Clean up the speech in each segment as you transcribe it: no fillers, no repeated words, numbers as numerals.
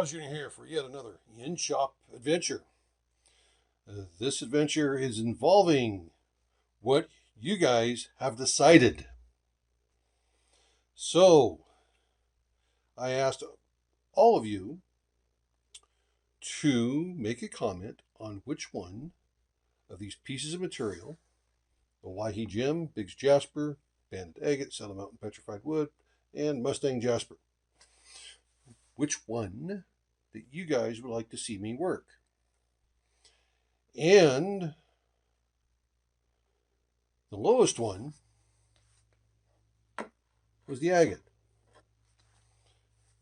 JawsJr here for yet another in-shop adventure. This adventure is involving what you guys have decided. So, I asked all of you to make a comment on which one of these pieces of material, the Waihi Gem, Biggs Jasper, Banded Agate, Saddle Mountain Petrified Wood, and Mustang Jasper, which one that you guys would like to see me work. And the lowest one was the agate.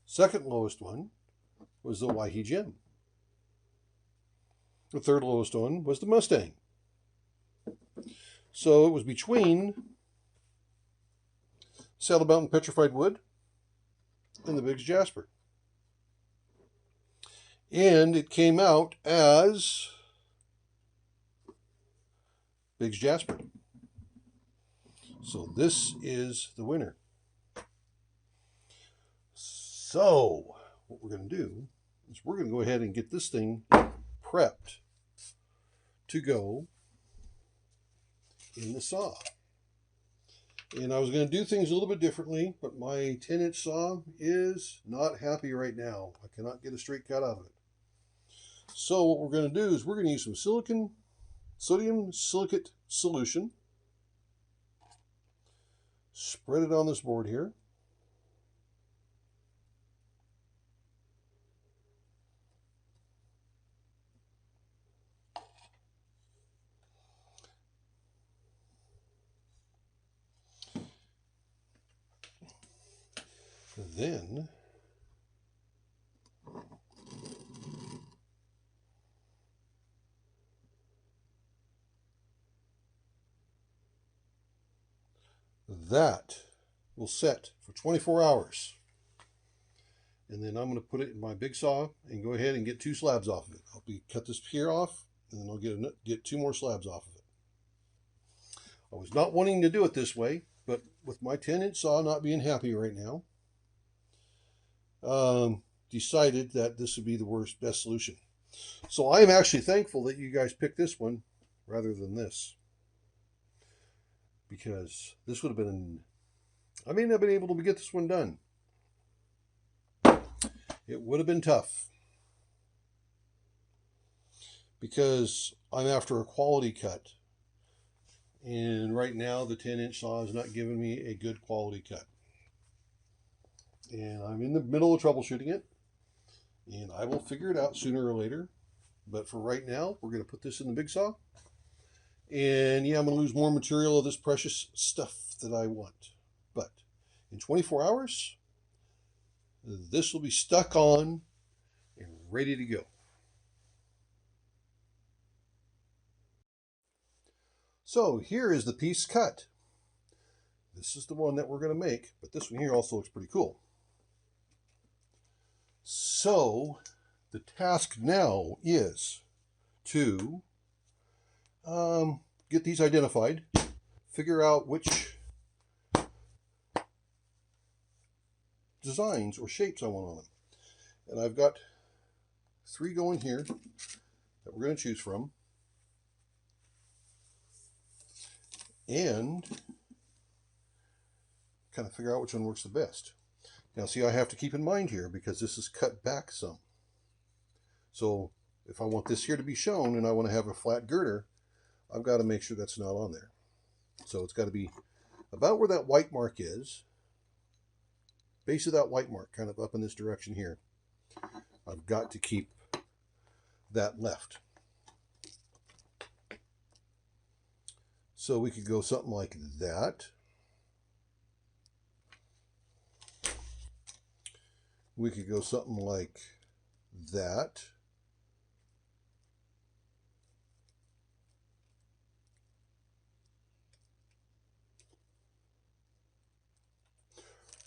Second lowest one was the Waihi Gem. The third lowest one was the Mustang. So it was between Saddle Mountain Petrified Wood and the Biggs Jasper. And it came out as Biggs Jasper. So this is the winner. So what we're going to do is we're going to go ahead and get this thing prepped to go in the saw. And I was going to do things a little bit differently, but my 10-inch saw is not happy right now. I cannot get a straight cut out of it. So what we're going to do is we're going to use some sodium silicate solution. Spread it on this board here. Then that will set for 24 hours. And then I'm going to put it in my big saw and go ahead and get 2 slabs off of it. I'll cut this here off, and then I'll get 2 more slabs off of it. I was not wanting to do it this way, but with my 10-inch saw not being happy right now, decided that this would be the best solution. So I'm actually thankful that you guys picked this one rather than this, because this would have been, I may not have been able to get this one done. It would have been tough, because I'm after a quality cut, and right now the 10-inch saw is not giving me a good quality cut. And I'm in the middle of troubleshooting it, and I will figure it out sooner or later. But for right now, we're going to put this in the big saw. And yeah, I'm going to lose more material of this precious stuff that I want. But in 24 hours, this will be stuck on and ready to go. So here is the piece cut. This is the one that we're going to make, but this one here also looks pretty cool. So the task now is to get these identified, figure out which designs or shapes I want on them. And I've got 3 going here that we're going to choose from. And kind of figure out which one works the best. Now see, I have to keep in mind here, because this is cut back some. So if I want this here to be shown and I want to have a flat girder, I've got to make sure that's not on there. So it's got to be about where that white mark is. Base of that white mark, kind of up in this direction here. I've got to keep that left. So we could go something like that. We could go something like that.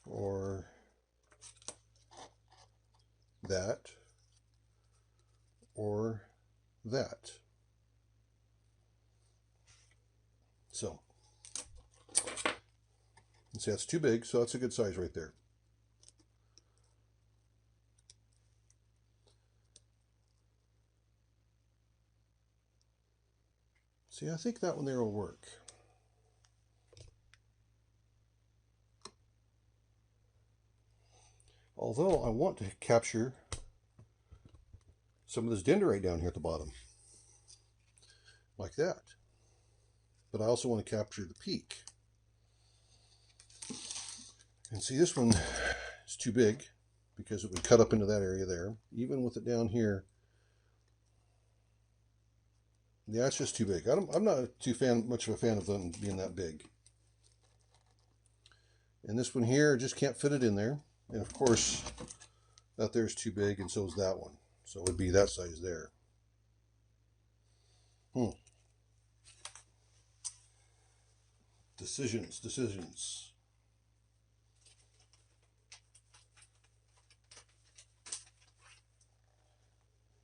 Or that. Or that. So, see, that's too big, so that's a good size right there. See, I think that one there will work. Although I want to capture some of this dendrite down here at the bottom, like that. But I also want to capture the peak. And see, this one is too big because it would cut up into that area there. Even with it down here, yeah, it's just too big. I'm not much of a fan of them being that big. And this one here, just can't fit it in there. And of course, that there's too big, and so is that one. So it would be that size there. Decisions.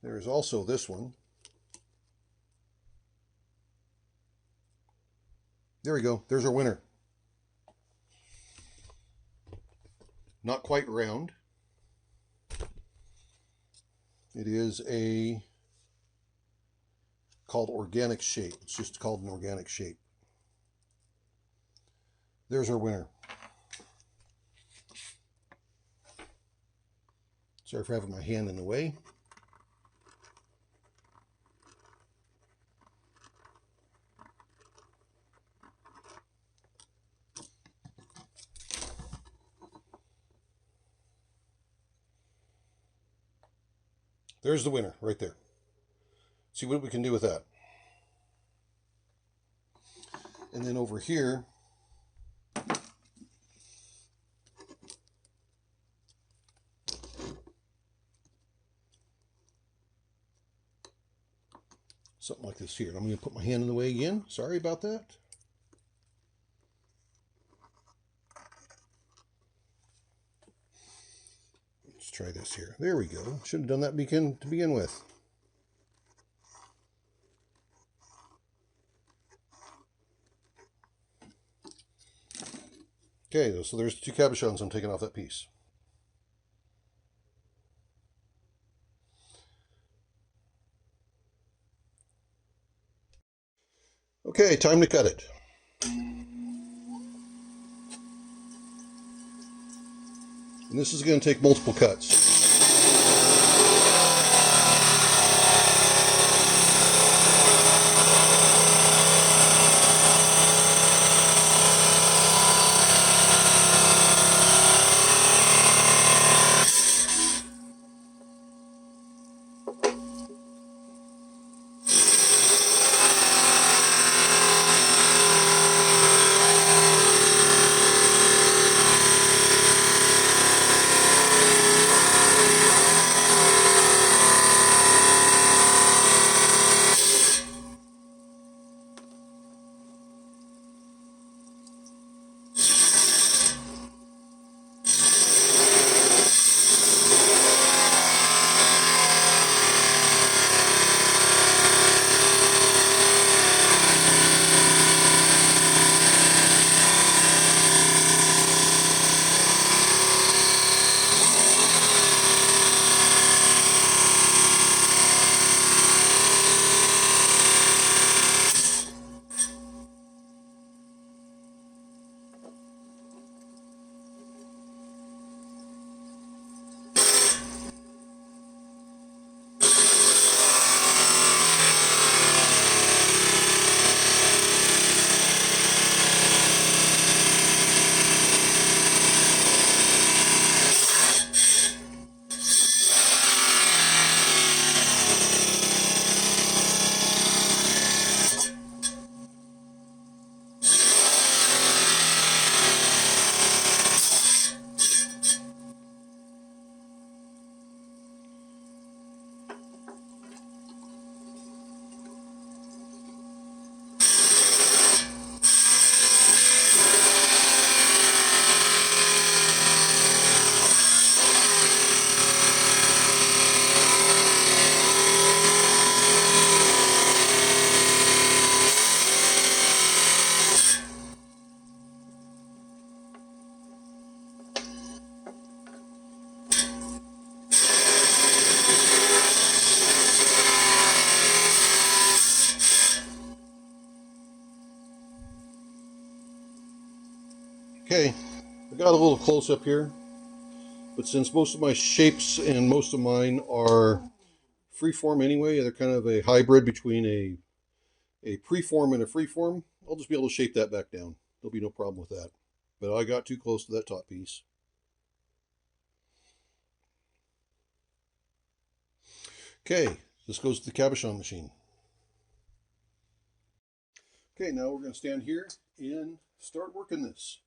There is also this one. There we go. There's our winner. Not quite round. It is called organic shape. It's just called an organic shape. There's our winner. Sorry for having my hand in the way. There's the winner right there. See what we can do with that. And then over here, something like this here. I'm going to put my hand in the way again. Sorry about that. Let's try this here. There we go. Should have done that to begin with. Okay, so there's 2 cabochons I'm taking off that piece. Okay, time to cut it. And this is going to take multiple cuts. Okay, I got a little close up here, but since most of my shapes and most of mine are freeform anyway, they're kind of a hybrid between a preform and a freeform, I'll just be able to shape that back down. There'll be no problem with that. But I got too close to that top piece. Okay, this goes to the cabochon machine. Okay, now we're going to stand here and start working this.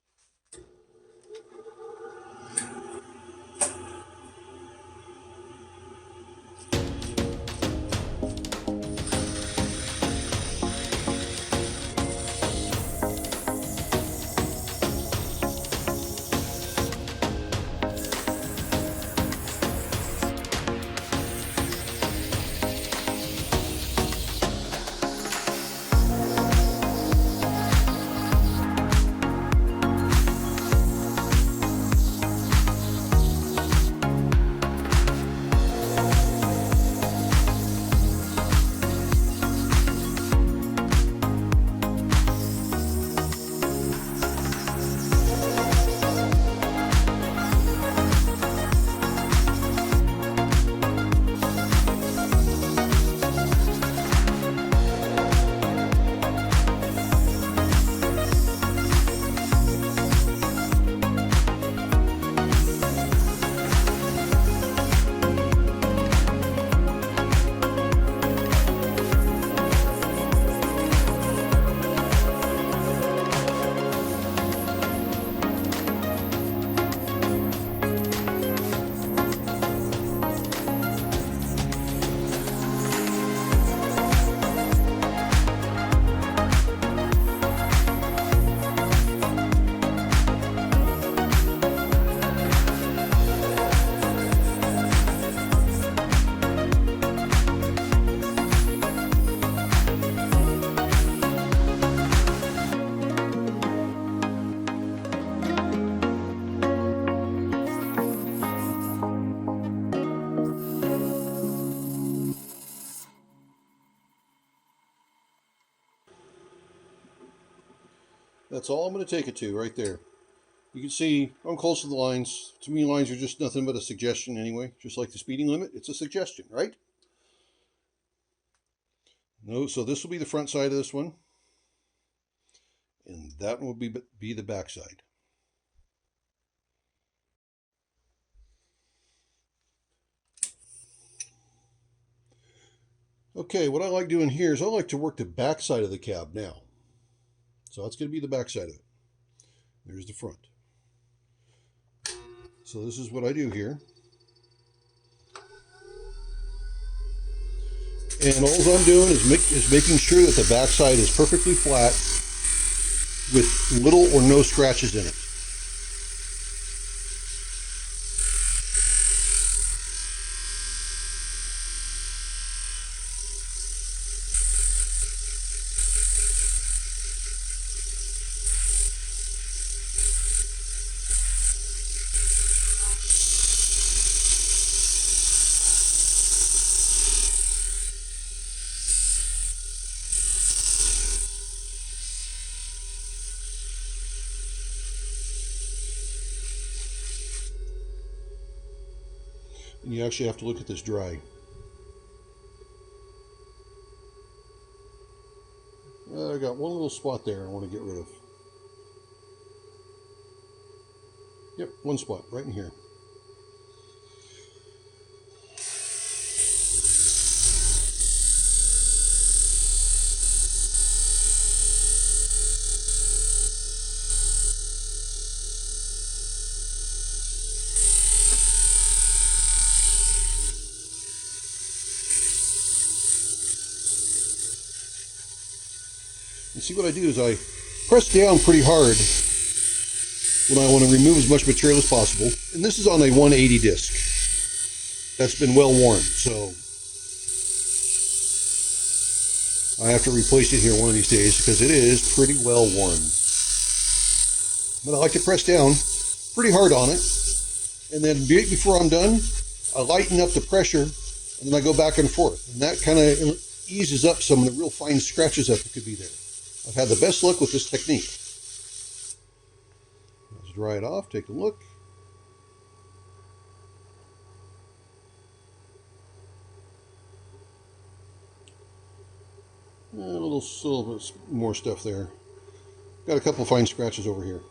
That's all I'm going to take it to right there. You can see I'm close to the lines. To me, lines are just nothing but a suggestion anyway. Just like the speeding limit, it's a suggestion, right? No, so this will be the front side of this one. And that will be the back side. Okay, what I like doing here is I like to work the back side of the cab now. So that's going to be the back side of it. There's the front. So this is what I do here. And all I'm doing is making sure that the back side is perfectly flat with little or no scratches in it. And you actually have to look at this dry. I got one little spot there I want to get rid of. Yep, one spot right in here. And see, what I do is I press down pretty hard when I want to remove as much material as possible. And this is on a 180 disc that's been well worn, so I have to replace it here one of these days because it is pretty well worn. But I like to press down pretty hard on it, and then before I'm done, I lighten up the pressure, and then I go back and forth, and that kind of eases up some of the real fine scratches that could be there. I've had the best luck with this technique. dry it off, take a look. A little bit more stuff there. Got a couple fine scratches over here.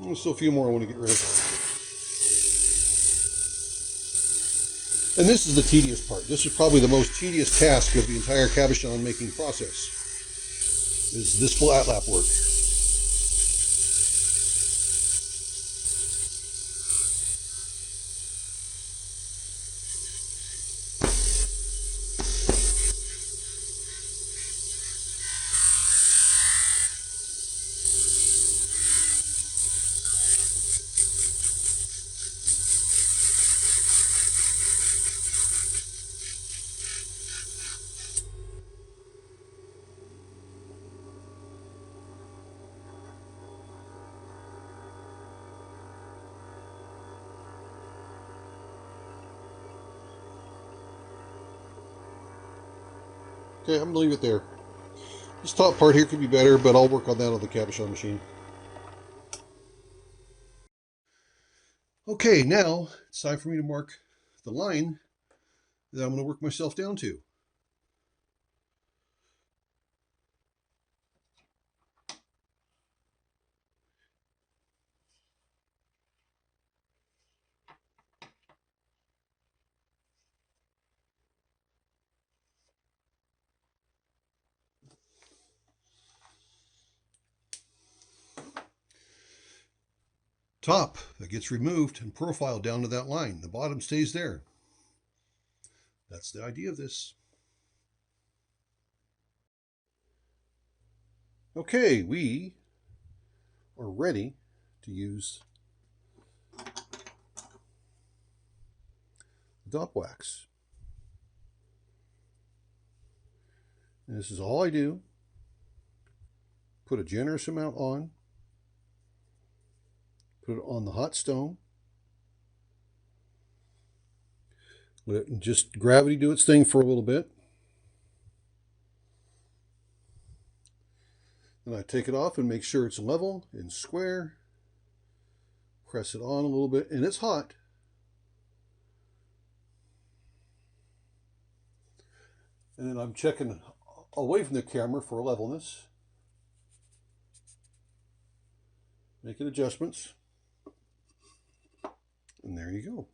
There's still a few more I want to get rid of. And this is the tedious part. This is probably the most tedious task of the entire cabochon making process, is this flat lap work. Okay, I'm going to leave it there. This top part here could be better, but I'll work on that on the cabochon machine. Okay, now it's time for me to mark the line that I'm going to work myself down to. Top that gets removed and profiled down to that line. The bottom stays there. That's the idea of this. Okay, we are ready to use dop wax. And this is all I do. Put a generous amount on. Put it on the hot stone. Let it just gravity do its thing for a little bit. Then I take it off and make sure it's level and square. Press it on a little bit, and it's hot. And then I'm checking away from the camera for levelness. Making adjustments. And there you go.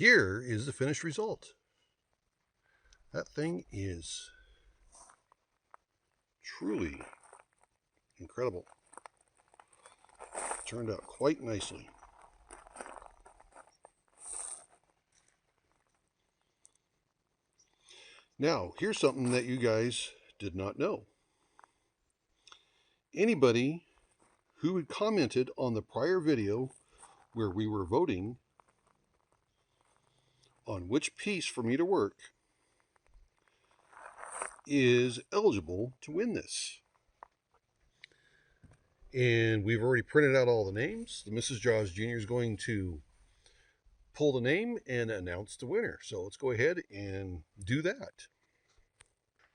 here is the finished result. That thing is truly incredible. Turned out quite nicely. Now, here's something that you guys did not know. Anybody who had commented on the prior video where we were voting on which piece for me to work is eligible to win this. And we've already printed out all the names. The Mrs. JawsJr is going to pull the name and announce the winner. So let's go ahead and do that.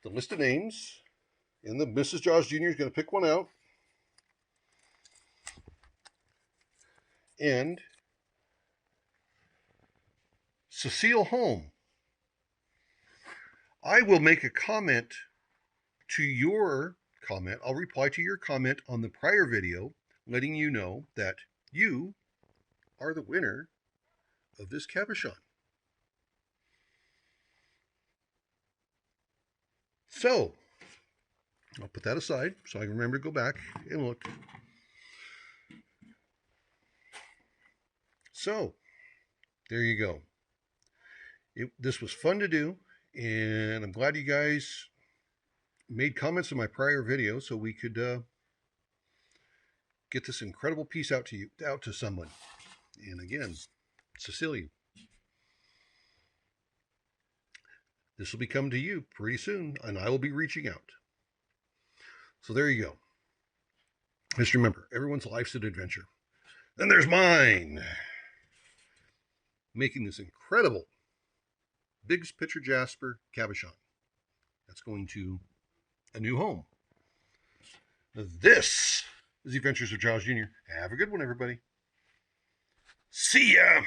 The list of names, and the Mrs. JawsJr is going to pick one out. And Cecile Home, I will make a comment to your comment. I'll reply to your comment on the prior video, letting you know that you are the winner of this cabochon. So, I'll put that aside so I can remember to go back and look. So, there you go. This was fun to do, and I'm glad you guys made comments in my prior video so we could get this incredible piece out to someone. And again, Cecilia, this will be coming to you pretty soon, and I will be reaching out. So there you go. Just remember, everyone's life's an adventure. And there's mine. Making this incredible Biggs Picture Jasper cabochon. That's going to a new home. This is the Adventures of JawsJr. Have a good one, everybody. See ya!